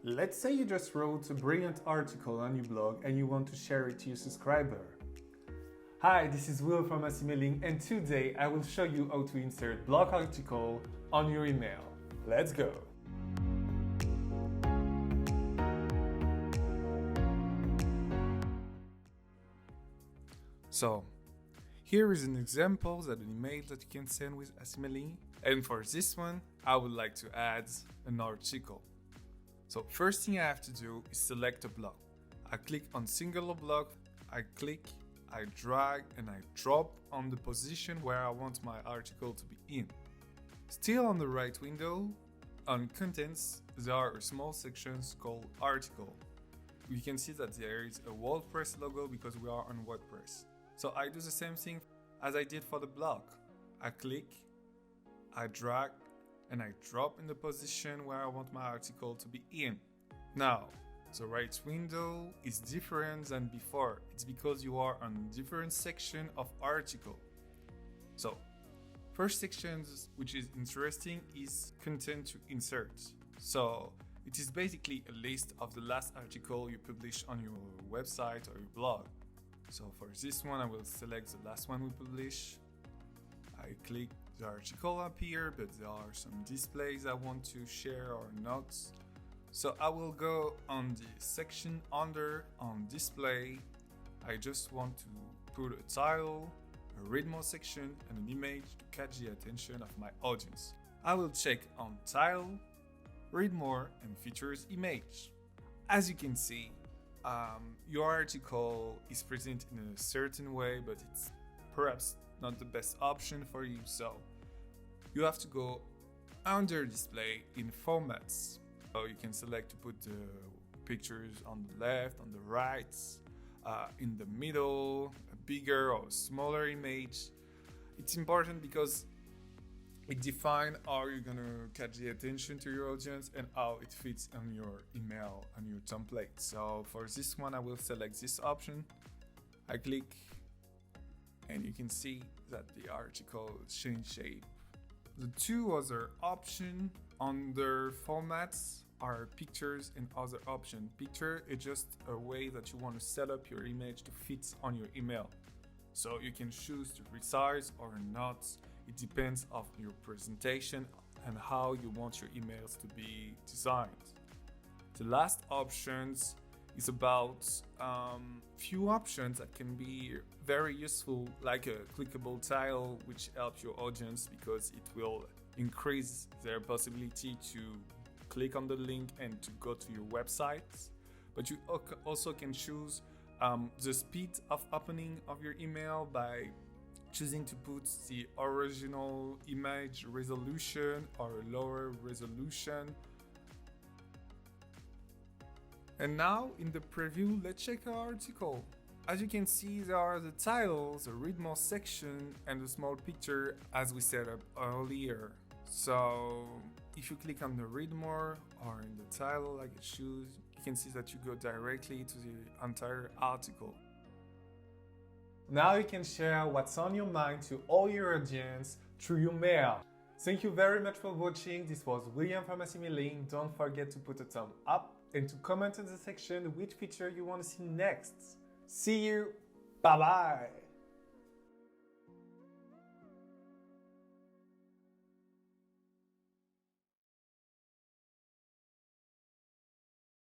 Let's say you just wrote a brilliant article on your blog and you want to share it to your subscriber. Hi, this is Will from AcyMailing, and today I will show you how to insert blog article on your email. Let's go! So, here is an example of an email that you can send with AcyMailing, and for this one, I would like to add an article. So first thing I have to do is select a block. I click on singular block, I click, I drag, and I drop on the position where I want my article to be in. Still on the right window, on contents, there are small sections called article. You can see that there is a WordPress logo because we are on WordPress. So I do the same thing as I did for the blog. I click, I drag, and I drop in the position where I want my article to be in. Now, the right window is different than before. It's because you are on a different section of article. So, first section, which is interesting, is content to insert. So, it is basically a list of the last article you published on your website or your blog. So for this one, I will select the last one we publish. I click, the article up here, but there are some displays I want to share or not. So I will go on the section under on display. I just want to put a title, a read more section, and an image to catch the attention of my audience. I will check on title, read more, and features image. As you can see, your article is presented in a certain way, but it's perhaps not the best option for you, so you have to go under display in formats. So you can select to put the pictures on the left, on the right, in the middle, a bigger or smaller image. It's important because it defines how you're gonna catch the attention to your audience and how it fits on your email, on your template. So for this one, I will select this option. I click, and you can see that the article changed shape. The two other options under formats are pictures and other option. Picture is just a way that you want to set up your image to fit on your email. So you can choose to resize or not. It depends on your presentation and how you want your emails to be designed. The last options is about few options that can be very useful, like a clickable title, which helps your audience because it will increase their possibility to click on the link and to go to your website. But you also can choose the speed of opening of your email by choosing to put the original image resolution or lower resolution. And now in the preview, let's check our article. As you can see, there are the titles, the read more section, and the small picture as we set up earlier. So if you click on the read more or in the title like I choose, you can see that you go directly to the entire article. Now you can share what's on your mind to all your audience through your mail. Thank you very much for watching. This was William from AcyMailing. Don't forget to put a thumb up and to comment in the section which feature you want to see next. See you. Bye bye.